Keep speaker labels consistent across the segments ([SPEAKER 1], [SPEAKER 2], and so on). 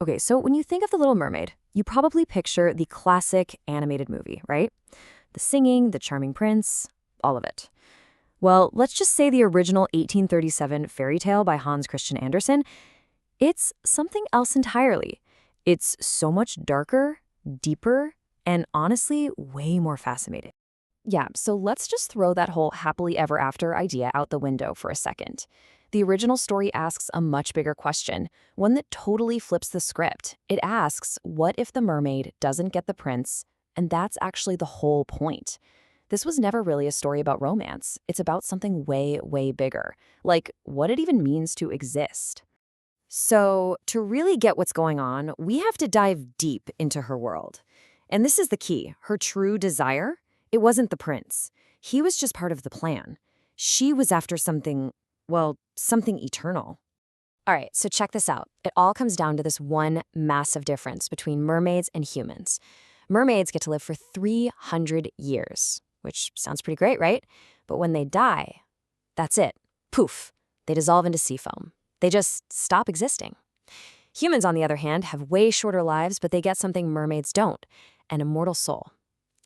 [SPEAKER 1] Okay, so when you think of The Little Mermaid, you probably picture the classic animated movie, right? The singing, the charming prince, all of it. Well, let's just say the original 1837 fairy tale by Hans Christian Andersen, it's something else entirely. It's so much darker, deeper, and honestly, way more fascinating. Yeah, so let's just throw that whole happily ever after idea out the window for a second. The original story asks a much bigger question, one that totally flips the script. It asks, what if the mermaid doesn't get the prince? And that's actually the whole point. This was never really a story about romance. It's about something way, way bigger, like what it even means to exist. So, to really get what's going on, we have to dive deep into her world. And this is the key. Her true desire, it wasn't the prince. He was just part of the plan. She was after something, well, something eternal. All right, so check this out. It all comes down to this one massive difference between mermaids and humans. Mermaids get to live for 300 years, which sounds pretty great, right? But when they die, that's it. Poof, they dissolve into sea foam. They just stop existing. Humans, on the other hand, have way shorter lives, but they get something mermaids don't, an immortal soul.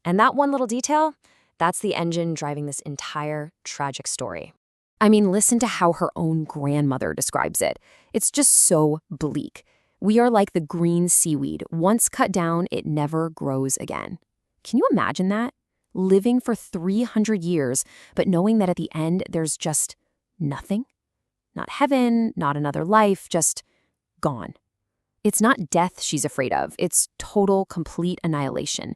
[SPEAKER 1] And that one little detail, that's the engine driving this entire tragic story. I mean, listen to how her own grandmother describes it. It's just so bleak. We are like the green seaweed. Once cut down, it never grows again. Can you imagine that? Living for 300 years, but knowing that at the end, there's just nothing? Not heaven, not another life, just gone. It's not death she's afraid of. It's total, complete annihilation.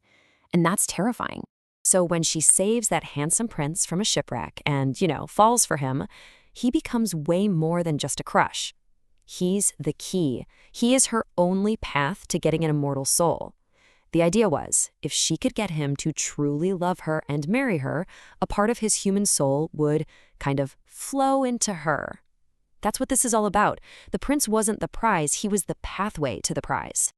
[SPEAKER 1] And that's terrifying. So when she saves that handsome prince from a shipwreck and, falls for him, he becomes way more than just a crush. He's the key. He is her only path to getting an immortal soul. The idea was, if she could get him to truly love her and marry her, a part of his human soul would kind of flow into her. That's what this is all about. The prince wasn't the prize, he was the pathway to the prize.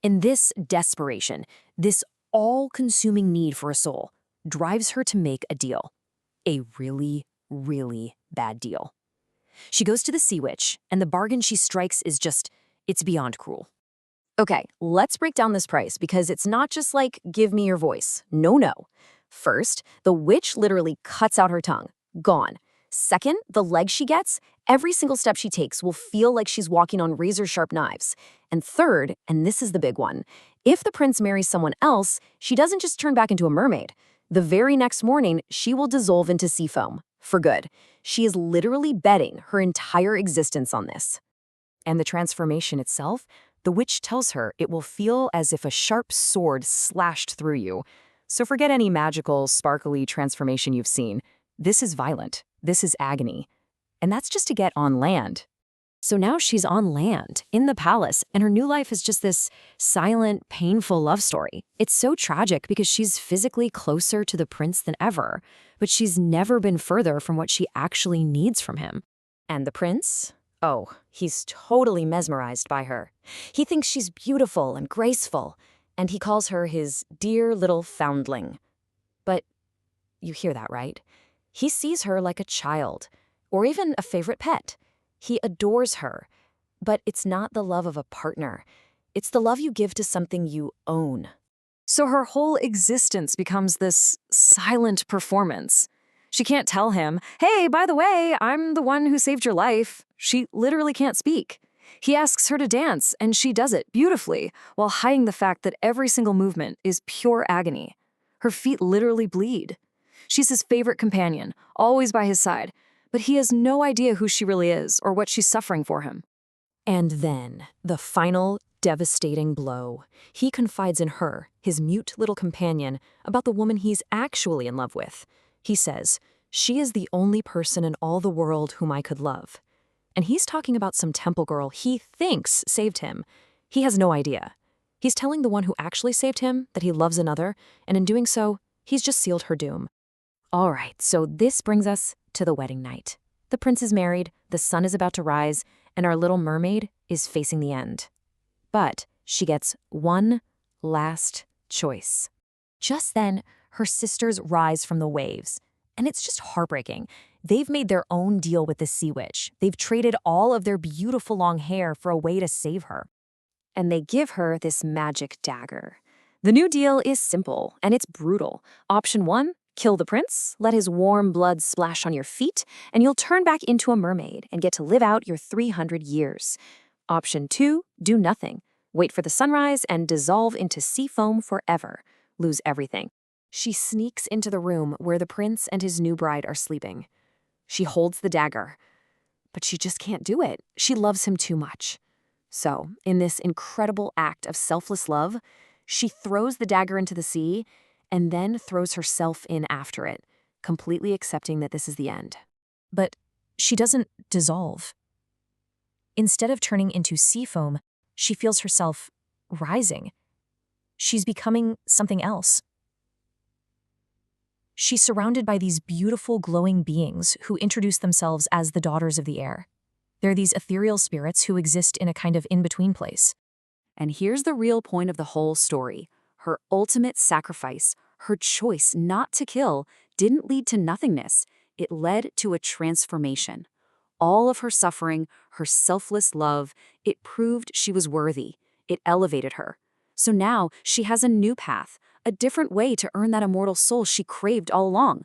[SPEAKER 1] And this desperation, this all-consuming need for a soul, drives her to make a deal. A really, really bad deal. She goes to the sea witch, and the bargain she strikes is just, it's beyond cruel. Okay, let's break down this price, because it's not just like, give me your voice. No, no. First, the witch literally cuts out her tongue. Gone. Second, the leg she gets, every single step she takes will feel like she's walking on razor-sharp knives. And third, and this is the big one, if the prince marries someone else, she doesn't just turn back into a mermaid. The very next morning, she will dissolve into sea foam. For good. She is literally betting her entire existence on this. And the transformation itself, the witch tells her it will feel as if a sharp sword slashed through you. So forget any magical, sparkly transformation you've seen. This is violent. This is agony. And that's just to get on land. So now she's on land, in the palace, and her new life is just this silent, painful love story. It's so tragic because she's physically closer to the prince than ever, but she's never been further from what she actually needs from him. And the prince? Oh, he's totally mesmerized by her. He thinks she's beautiful and graceful, and he calls her his dear little foundling. But you hear that, right? He sees her like a child, or even a favorite pet. He adores her, but it's not the love of a partner. It's the love you give to something you own. So her whole existence becomes this silent performance. She can't tell him, hey, by the way, I'm the one who saved your life. She literally can't speak. He asks her to dance, and she does it beautifully, while hiding the fact that every single movement is pure agony. Her feet literally bleed. She's his favorite companion, always by his side, but he has no idea who she really is or what she's suffering for him. And then, the final devastating blow. He confides in her, his mute little companion, about the woman he's actually in love with. He says, she is the only person in all the world whom I could love. And he's talking about some temple girl he thinks saved him. He has no idea. He's telling the one who actually saved him that he loves another, and in doing so, he's just sealed her doom. All right, so this brings us to the wedding night. The prince is married, the sun is about to rise, and our little mermaid is facing the end. But she gets one last choice. Just then, her sisters rise from the waves, and it's just heartbreaking. They've made their own deal with the sea witch. They've traded all of their beautiful long hair for a way to save her. and they give her this magic dagger. The new deal is simple, and it's brutal. Option 1, kill the prince, let his warm blood splash on your feet, and you'll turn back into a mermaid and get to live out your 300 years. Option 2, do nothing. Wait for the sunrise and dissolve into sea foam forever. Lose everything. She sneaks into the room where the prince and his new bride are sleeping. She holds the dagger, but she just can't do it. She loves him too much. So, in this incredible act of selfless love, she throws the dagger into the sea and then throws herself in after it, completely accepting that this is the end.
[SPEAKER 2] But she doesn't dissolve. Instead of turning into sea foam, she feels herself rising. She's becoming something else. She's surrounded by these beautiful, glowing beings who introduce themselves as the daughters of the air. They're these ethereal spirits who exist in a kind of in-between place.
[SPEAKER 1] And here's the real point of the whole story. Her ultimate sacrifice, her choice not to kill, didn't lead to nothingness. It led to a transformation. All of her suffering, her selfless love, it proved she was worthy. It elevated her. So now she has a new path, a different way to earn that immortal soul she craved all along.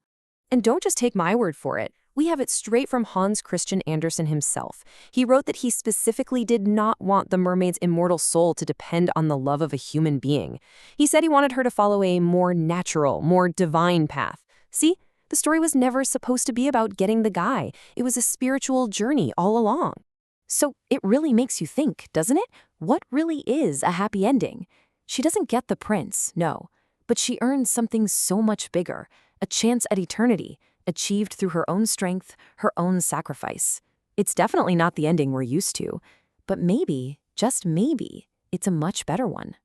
[SPEAKER 1] And don't just take my word for it. We have it straight from Hans Christian Andersen himself. He wrote that he specifically did not want the mermaid's immortal soul to depend on the love of a human being. He said he wanted her to follow a more natural, more divine path. See? The story was never supposed to be about getting the guy. It was a spiritual journey all along. So it really makes you think, doesn't it? What really is a happy ending? She doesn't get the prince, no. But she earns something so much bigger, a chance at eternity, achieved through her own strength, her own sacrifice. It's definitely not the ending we're used to, but maybe, just maybe, it's a much better one.